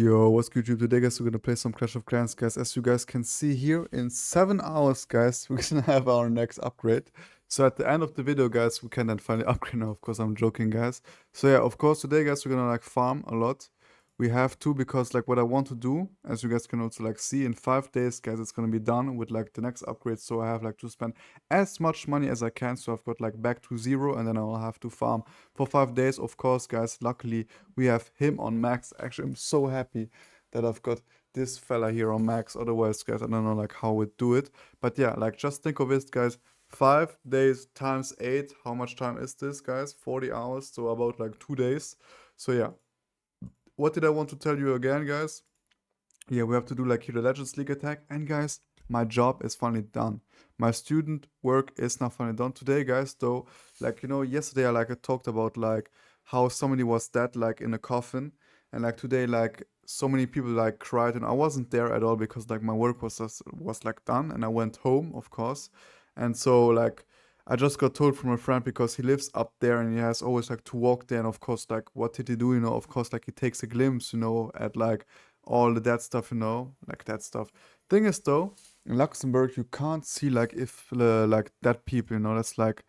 Yo, what's good, YouTube? Today, guys, we're gonna play some Clash of Clans, guys. As you guys can see here, in 7 hours, guys, we're gonna have our next upgrade. So at the end of the video, guys, we can then finally upgrade now. Of course, I'm joking, guys. So yeah, of course, today, guys, we're gonna like farm a lot. We have to because like what I want to do, as you guys can also like see, in 5 days, guys, it's gonna be done with like the next upgrade. So I have like to spend as much money as I can. So I've got like back to zero, and then I'll have to farm for 5 days. Of course, guys, luckily we have him on max. Actually, I'm so happy that I've got this fella here on max. Otherwise, guys, I don't know like how we'd do it. But yeah, like just think of it, guys. 5 days times 8. How much time is this, guys? 40 hours. So about like 2 days. So yeah. What did I want to tell you again, guys? Yeah, we have to do like here the Legends League attack. And guys, my job is finally done. My student work is now finally done today, guys. Though, like, yesterday I talked about like how somebody was dead like in a coffin. And like today, like so many people like cried, and I wasn't there at all because like my work was like done, and I went home, of course. And so like I just got told from a friend because he lives up there and he has always like to walk there. And of course, like what did he do? Of course, like he takes a glimpse, at like all the dead stuff, like that stuff. Thing is though, in Luxembourg you can't see like if like dead people, that's like,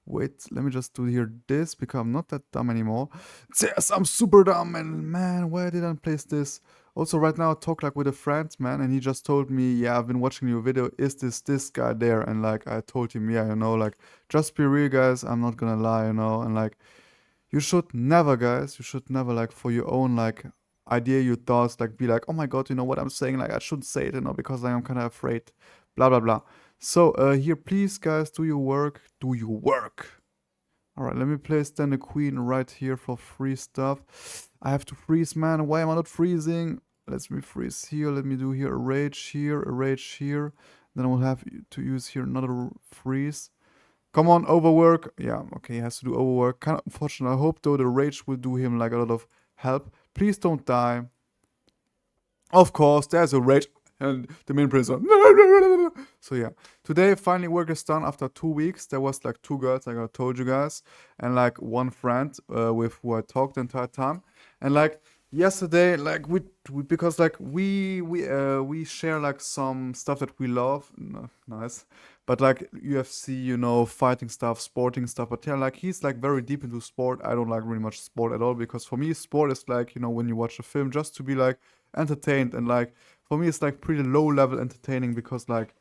wait, let me just do here this because I'm not that dumb anymore. Yes, I'm super dumb, and man, where did I place this? Also, right now I talk like with a friend, man, and he just told me, yeah, I've been watching your video. Is this guy there? And like I told him, yeah, like just be real, guys. I'm not gonna lie, and like you should never, guys, you should never like for your own like idea, your thoughts, like be like, oh my god, what I'm saying, like I shouldn't say it, because I am kind of afraid, blah blah blah. So here, please, guys, do your work, do your work. All right, let me place then the queen right here for free stuff. I have to freeze, man. Why am I not freezing? Let me freeze here. Let me do here a rage here, a rage here. Then I will have to use here another freeze. Come on, overwork. Yeah, okay, he has to do overwork. Kind of unfortunate. I hope though the rage will do him like a lot of help. Please don't die. Of course, there's a rage. And the main prince. So yeah, today finally work is done after 2 weeks. There was like two girls, like I told you guys, and like one friend with who I talked the entire time. And like yesterday, like we because like we share like some stuff that we love. No, nice, but like UFC, fighting stuff, sporting stuff. But yeah, like he's like very deep into sport. I don't like really much sport at all because for me, sport is like when you watch a film just to be like entertained, and like for me it's like pretty low level entertaining because like,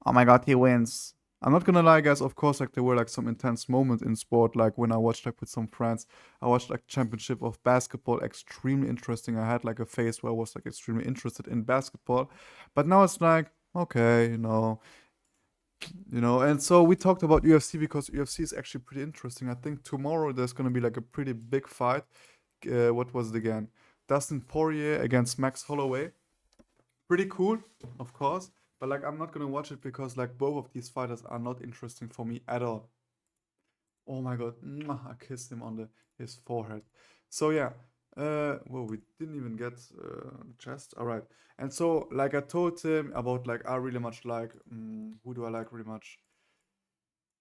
oh my god, he wins. I'm not gonna lie, guys, of course like there were like some intense moments in sport, like when I watched like with some friends. I watched like championship of basketball, extremely interesting. I had like a phase where I was like extremely interested in basketball, but now it's like, okay, and so we talked about UFC because UFC is actually pretty interesting. I think tomorrow there's gonna be like a pretty big fight. What was it again? Dustin Poirier against Max Holloway. Pretty cool, of course, but like I'm not gonna watch it because like both of these fighters are not interesting for me at all. Oh my god, mwah, I kissed him on his forehead. So yeah, well, we didn't even get the chest. All right, and so like I told him about like I really much like, who do I like really much?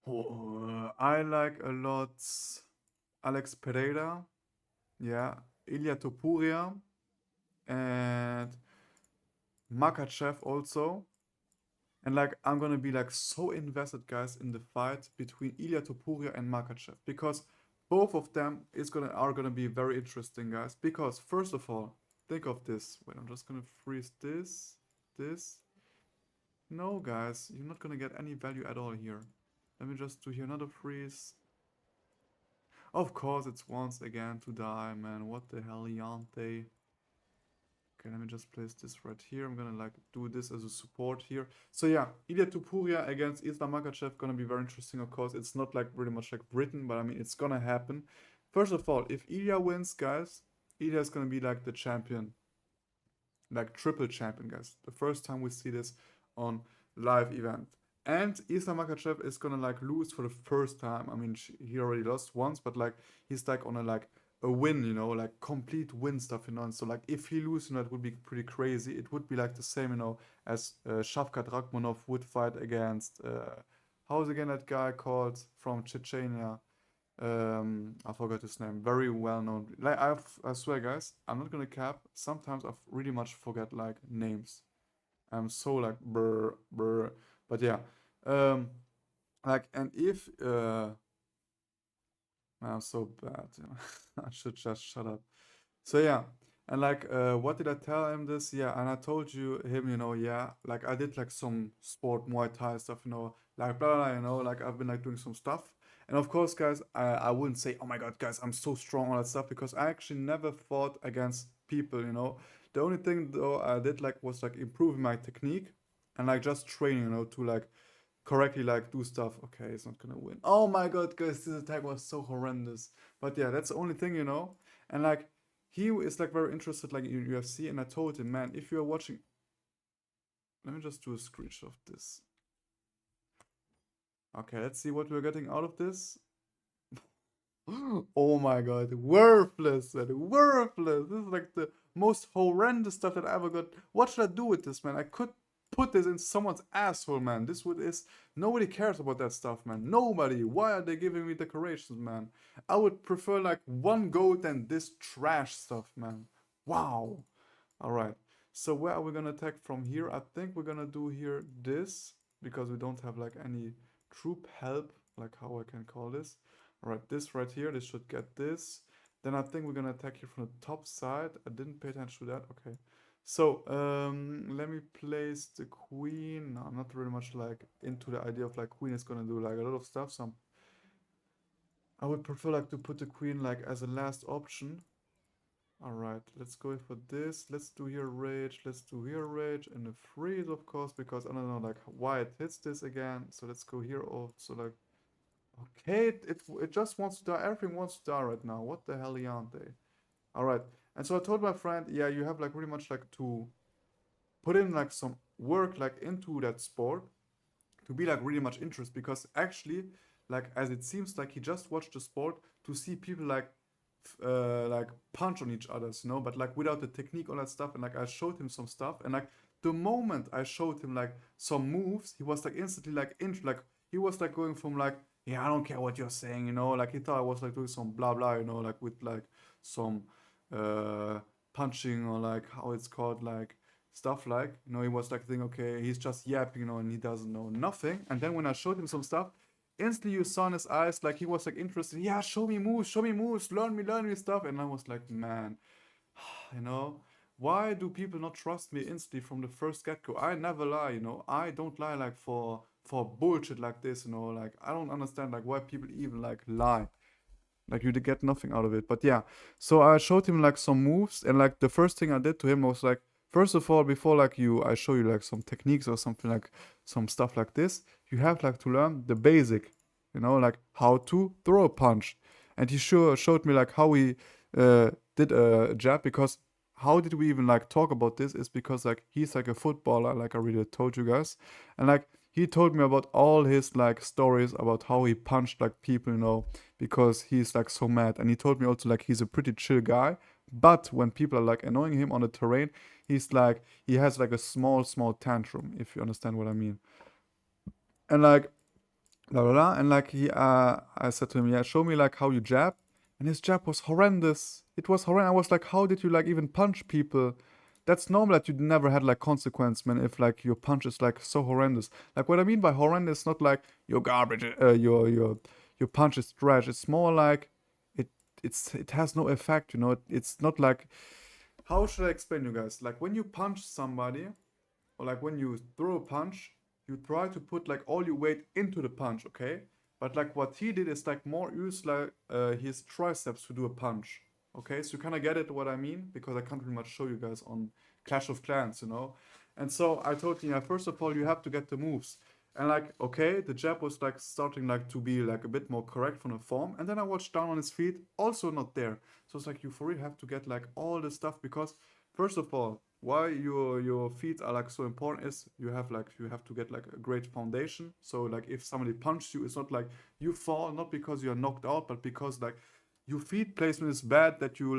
Oh, I like a lot Alex Pereira, yeah, Ilya Topuria, and Makachev also. And like I'm gonna be like so invested, guys, in the fight between Ilya Topuria and Makachev because both of them are gonna be very interesting, guys. Because first of all, think of this. Wait, I'm just gonna freeze this. No, guys, you're not gonna get any value at all here. Let me just do here another freeze. Of course, it's once again to die, man. What the hell, Yante? Okay, let me just place this right here. I'm gonna like do this as a support here. So yeah, Ilya Tupuria against Islam Makhachev gonna be very interesting, of course. It's not like really much like written, but I mean it's gonna happen. First of all, if Ilya wins, guys, Ilya is gonna be like the champion, like triple champion, guys. The first time we see this on live event. And Islam Makhachev is gonna like lose for the first time. I mean, he already lost once, but like he's like on a win, like complete win stuff, And so like if he loses, it would be pretty crazy. It would be like the same, as Shavkat Rakhmonov would fight against how's again that guy called from Chechnya? I forgot his name. Very well known. Like I swear, guys, I'm not gonna cap. Sometimes I really much forget like names. I'm so like brr brr. But yeah, um, like and if I'm so bad. You know? I should just shut up. So yeah, and like, what did I tell him this? Yeah, and I told him, yeah, like I did like some sport Muay Thai stuff, like blah, blah, blah, like I've been like doing some stuff. And of course, guys, I wouldn't say, oh my God, guys, I'm so strong, all that stuff, because I actually never fought against people. The only thing though I did like was like improving my technique and like just training, to like correctly like do stuff. Okay, it's not gonna win. Oh my God, guys, this attack was so horrendous. But yeah, that's the only thing. And like he is like very interested like in UFC, and I told him, man, if you're watching, let me just do a screenshot of this. Okay, let's see what we're getting out of this. Oh my God, worthless, man, worthless. This is like the most horrendous stuff that I ever got. What should I do with this, man? I could put this in someone's asshole, man. This would is nobody cares about that stuff, man. Nobody. Why are they giving me decorations, man? I would prefer like one goat than this trash stuff, man. Wow. All right. So where are we gonna attack from here? I think we're gonna do here this because we don't have like any troop help, like how I can call this. All right, this right here, this should get this. Then I think we're gonna attack here from the top side. I didn't pay attention to that. Okay. So let me place the queen. No, I'm not really much like into the idea of like queen is gonna do like a lot of stuff. So I would prefer like to put the queen like as a last option. Alright, let's go for this. Let's do here rage. Let's do here rage and a freeze, of course, because I don't know like why it hits this again. So let's go here also like okay, it just wants to die. Everything wants to die right now. What the hell aren't they? Alright. And so I told my friend, yeah, you have like really much like to put in like some work like into that sport to be like really much interest because actually like as it seems like he just watched the sport to see people like punch on each other's, but like without the technique, all that stuff. And like I showed him some stuff, and like the moment I showed him like some moves, he was like instantly like he was like going from like, yeah, I don't care what you're saying, like he thought I was like doing some blah blah, like with like some uh punching or like how it's called, like stuff like, he was like thinking, okay, he's just yapping, and he doesn't know nothing. And then when I showed him some stuff, instantly you saw in his eyes like he was like interested. Yeah, show me moves, learn me stuff. And I was like, man, you know, why do people not trust me instantly from the first get-go? I never lie. I don't lie like for bullshit like this. Like I don't understand like why people even like lie. Like you get nothing out of it. But yeah, so I showed him like some moves, and like the first thing I did to him was like, first of all, before like I show you like some techniques or something like some stuff like this, you have like to learn the basic, like how to throw a punch. And he sure showed me like how he did a jab, because how did we even like talk about this is because like he's like a footballer, like I really told you guys. And like he told me about all his like stories about how he punched like people, because he's like so mad. And he told me also like he's a pretty chill guy, but when people are like annoying him on the terrain, he's like he has like a small tantrum, if you understand what I mean. And like blah blah blah. And like I said to him, yeah, show me like how you jab. And his jab was horrendous. It was horrendous. I was like, how did you like even punch people? That's normal that you never had like consequence, man, if like your punch is like so horrendous. Like what I mean by horrendous, not like your garbage, your punch is trash. It's more like it it has no effect. It's not like, how should I explain you guys? Like when you punch somebody, or like when you throw a punch, you try to put like all your weight into the punch, okay? But like what he did is like more use like his triceps to do a punch. Okay, so you kind of get it what I mean, because I can't really much show you guys on Clash of Clans. And so I told him, yeah, first of all, you have to get the moves. And like, okay, the jab was like starting like to be like a bit more correct from the form. And then I watched down on his feet, also not there. So it's like you for real have to get like all the stuff, because first of all, why your feet are like so important is you have to get like a great foundation. So like if somebody punches you, it's not like you fall not because you're knocked out, but because like your feet placement is bad, that you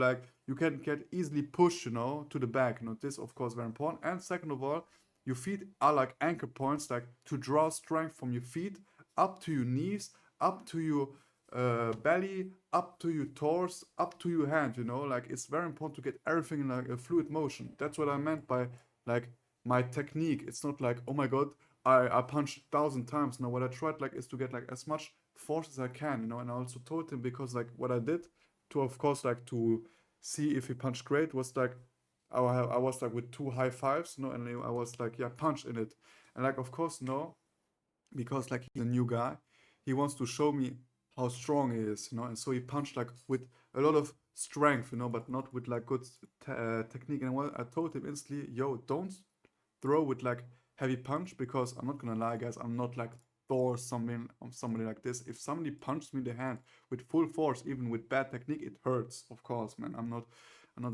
can get easily pushed, to the back. This of course very important. And second of all, your feet are like anchor points, like to draw strength from your feet up to your knees, up to your belly up to your torso, up to your hand, you know, like it's very important to get everything in like a fluid motion. That's what I meant by like my technique. It's not like, oh my god, I punched 1,000 times. No, what I tried like is to get like as much force as I can, you know, and I also told him because like what I did to of course like to see if he punched great was like I was like with 2 high fives, you know, and I was like, yeah, punch in it. And like of course no, because like he's a new guy, he wants to show me how strong he is, you know, and so he punched like with a lot of strength, you know, but not with like good technique. And I told him instantly, yo, don't throw with like heavy punch because I'm not gonna lie, guys, I'm not like Thor or somebody like this. If somebody punches me in the hand with full force, even with bad technique, it hurts, of course, man. I'm not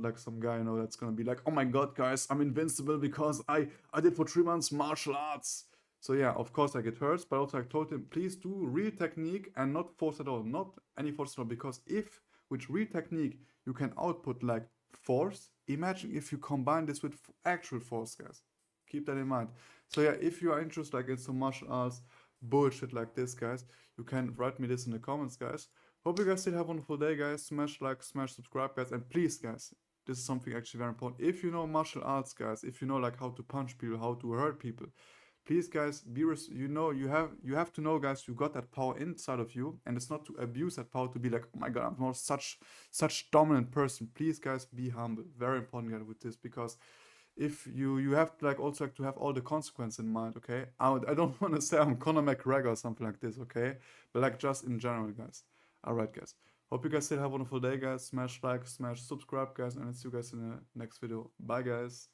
like some guy, you know, that's gonna be like, oh my god, guys, I'm invincible because I did for 3 months martial arts. So yeah, of course like it hurts, but also I told him, please do real technique and not force at all, not any force at all, because if with real technique you can output like force, imagine if you combine this with actual force, guys. Keep that in mind. So yeah, if you are interested like in some martial arts bullshit like this, guys, you can write me this in the comments, guys. Hope you guys still have a wonderful day, guys. Smash like, smash subscribe, guys, and please, guys, this is something actually very important. If you know martial arts, guys, if you know like how to punch people, how to hurt people, please, guys, you know, you have to know, guys, you got that power inside of you, and it's not to abuse that power to be like, oh my god, I'm not such dominant person. Please, guys, be humble. Very important, guys, with this, because if you have to like also like to have all the consequence in mind, okay? I don't want to say I'm Conor McGregor or something like this, okay? But like just in general, guys. All right, guys. Hope you guys still have a wonderful day, guys. Smash like, smash subscribe, guys, and I'll see you guys in the next video. Bye, guys.